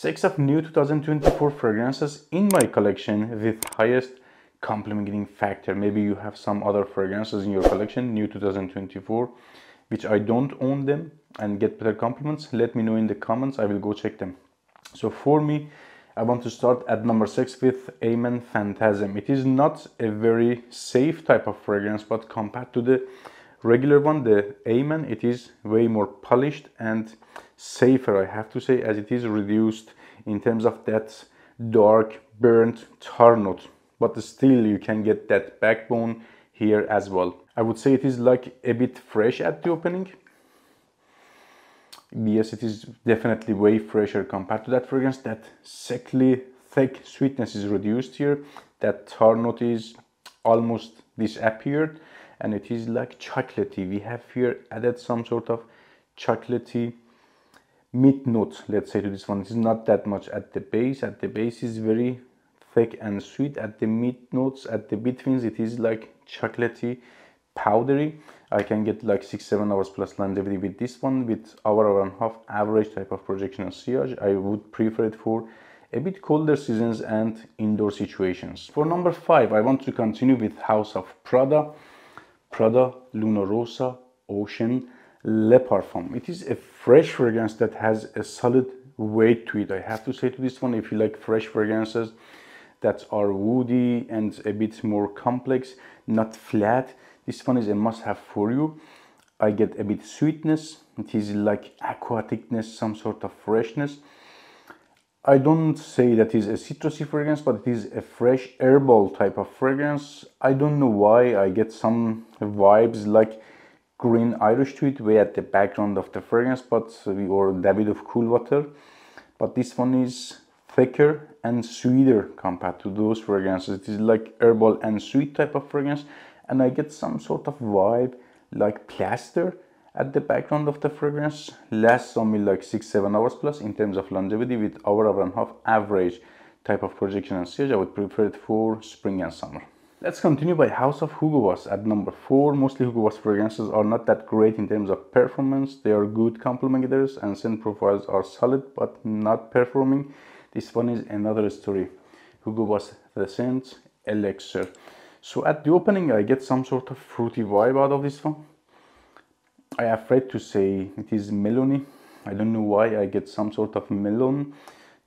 6 of new 2024 fragrances in my collection with highest complementing factor. Maybe you have some other fragrances in your collection, new 2024, which I don't own them and get better compliments. Let me know in the comments, I will go check them. So for me, I want to start at number 6 with Amen Phantasm. It is not a very safe type of fragrance, but compared to the regular one, the Amen, it is way more polished and safer, I have to say, as it is reduced in terms of that dark burnt tar note, but still you can get that backbone here as well. I would say it is like a bit fresh at the opening. Yes, it is definitely way fresher compared to that fragrance. That sickly thick sweetness is reduced here. That tar note is almost disappeared, and it is like chocolatey. We have here added some sort of chocolatey mid note, let's say, to this one. It is not that much at the base. At the base is very thick and sweet. At the mid notes, at the betweens, it is like chocolatey, powdery. I can get like 6-7 hours plus longevity with this one, with hour and a half average type of projection and sillage. I would prefer it for a bit colder seasons and indoor situations. For number 5, I want to continue with House of Prada Luna Rosa Ocean Le Parfum. It is a fresh fragrance that has a solid weight to it. I have to say to this one, if you like fresh fragrances that are woody and a bit more complex, not flat, this one is a must-have for you. I get a bit sweetness. It is like aquaticness, some sort of freshness. I don't say that is a citrusy fragrance, but it is a fresh herbal type of fragrance. I don't know why I get some vibes like green Irish to it way at the background of the fragrance, or David of Cool Water. But this one is thicker and sweeter compared to those fragrances. It is like herbal and sweet type of fragrance, and I get some sort of vibe like plaster at the background of the fragrance. Lasts on me like 6-7 hours plus in terms of longevity, with hour and a half average type of projection and sillage. I would prefer it for spring and summer. Let's continue by House of Hugo Boss at number 4. Mostly Hugo Boss fragrances are not that great in terms of performance. They are good complementers and scent profiles are solid but not performing. This one is another story. Hugo Boss The Scent Elixir. So at the opening, I get some sort of fruity vibe out of this one. I am afraid to say it is melony. I don't know why I get some sort of melon.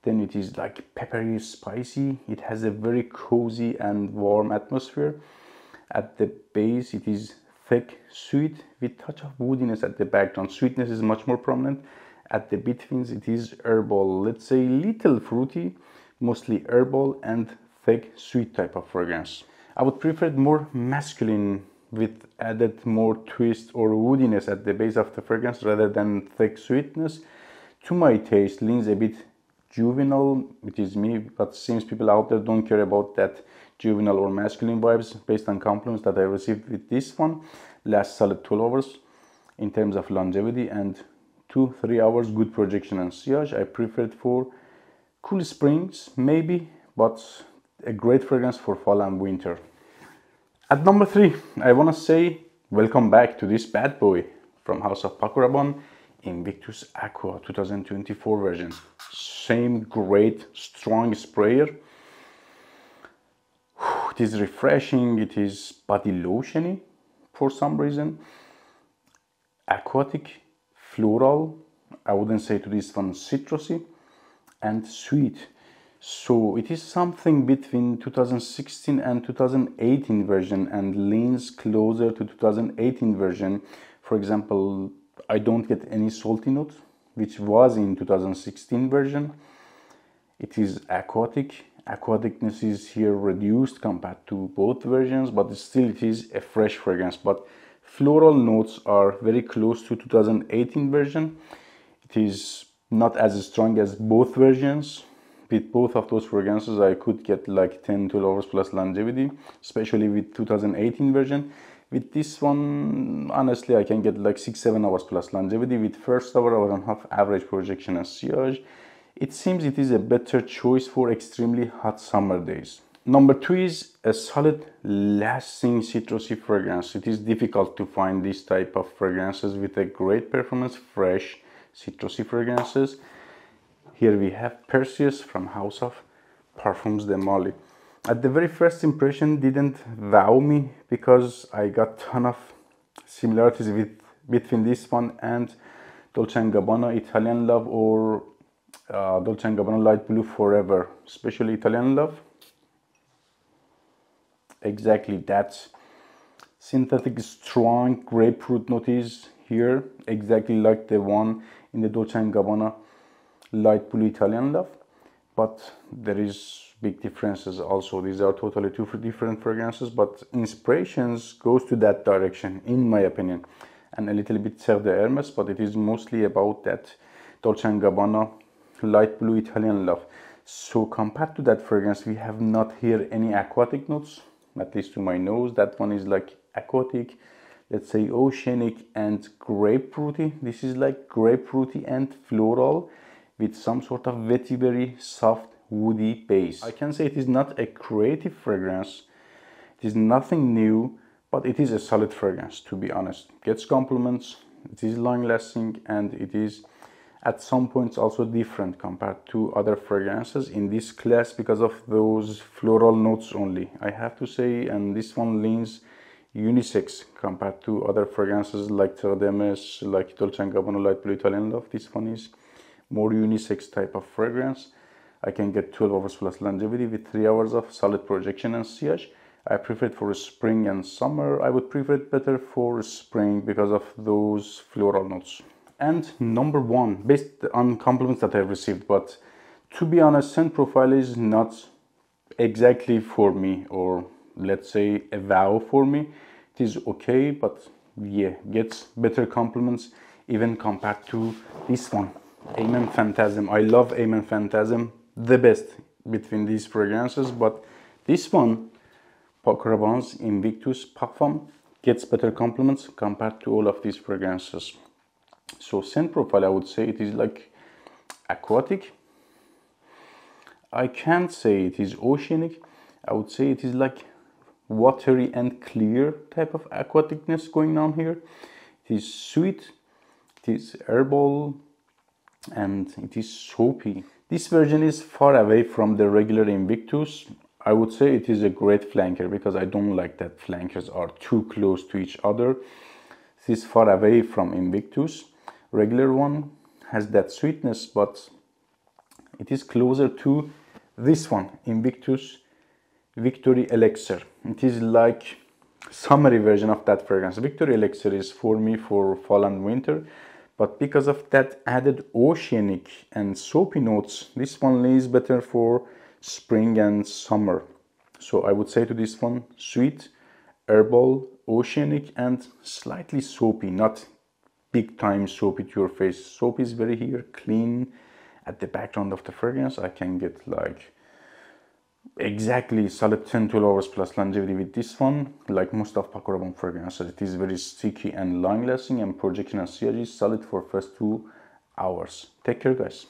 Then it is like peppery, spicy. It has a very cozy and warm atmosphere. At the base, it is thick, sweet, with touch of woodiness at the background. Sweetness is much more prominent. At the betweens, it is herbal. Let's say little fruity, mostly herbal and thick, sweet type of fragrance. I would prefer it more masculine with added more twist or woodiness at the base of the fragrance rather than thick sweetness. To my taste, leans a bit juvenile, which is me, but seems people out there don't care about that juvenile or masculine vibes based on compliments that I received with this one. Lasts solid 12 hours in terms of longevity and 2-3 hours good projection and sillage. I prefer it for cool springs maybe, but a great fragrance for fall and winter. At number 3, I want to say welcome back to this bad boy from House of Paco Rabanne, Invictus Aqua 2024 version. Same great strong sprayer. It is refreshing, it is body lotiony for some reason. Aquatic, floral, I wouldn't say to this one citrusy, and sweet. So it is something between 2016 and 2018 version and leans closer to 2018 version. For example, I don't get any salty note, which was in 2016 version. It is aquatic. Aquaticness is here reduced compared to both versions, but still it is a fresh fragrance. But floral notes are very close to 2018 version. It is not as strong as both versions. With both of those fragrances, I could get like 10-12 hours plus longevity, especially with 2018 version. With this one, honestly, I can get like 6-7 hours plus longevity with first hour and a half average projection and sillage. It seems it is a better choice for extremely hot summer days. Number 2 is a solid lasting citrusy fragrance. It is difficult to find this type of fragrances with a great performance, fresh citrusy fragrances. Here we have Perseus from House of Parfums de Marly. At the very first impression didn't wow me because I got ton of similarities between this one and Dolce & Gabbana Italian Love or Dolce & Gabbana Light Blue Forever, especially Italian Love. Exactly, that synthetic strong grapefruit note is here, exactly like the one in the Dolce & Gabbana Light Blue Italian Love, but there is big differences also. These are totally two different fragrances, but inspirations goes to that direction in my opinion, and a little bit Serre de Hermes, but it is mostly about that Dolce & Gabbana Light Blue Italian Love. So compared to that fragrance, we have not here any aquatic notes, at least to my nose. That one is like aquatic, let's say oceanic and grapefruity. This is like grapefruity and floral with some sort of vetiver, soft, woody base. I can say it is not a creative fragrance. It is nothing new, but it is a solid fragrance, to be honest. Gets compliments, it is long lasting, and it is at some points also different compared to other fragrances in this class because of those floral notes only, I have to say. And this one leans unisex compared to other fragrances like Serre de Hermes, like Dolce & Gabbana Light Blue Italian Love. This one is more unisex type of fragrance. I can get 12 hours plus longevity with 3 hours of solid projection and sillage. I prefer it for spring and summer. I would prefer it better for spring because of those floral notes. And number one, based on compliments that I've received, but to be honest, scent profile is not exactly for me, or let's say a wow for me. It is okay, but yeah, gets better compliments even compared to this one, Amen Phantasm. I love Amen Phantasm, the best between these fragrances, but this one, Paco Rabanne's Invictus Parfum, gets better compliments compared to all of these fragrances. So scent profile, I would say it is like aquatic. I can't say it is oceanic. I would say it is like watery and clear type of aquaticness going on here. It is sweet, it is herbal, and it is soapy. This version is far away from the regular Invictus. I would say it is a great flanker because I don't like that flankers are too close to each other. This is far away from Invictus. Regular one has that sweetness, but it is closer to this one, Invictus Victory Elixir. It is like summery version of that fragrance. Victory Elixir is for me for fall and winter, but because of that added oceanic and soapy notes, this one lays better for spring and summer. So I would say to this one, sweet, herbal, oceanic, and slightly soapy, not big time soapy to your face. Soap is very here, clean. At the background of the fragrance, I can get like exactly solid 10-12 hours plus longevity with this one. Like most of Paco Rabanne fragrances, it is very sticky and long lasting, and projection and sillage is solid for first 2 hours. Take care, guys.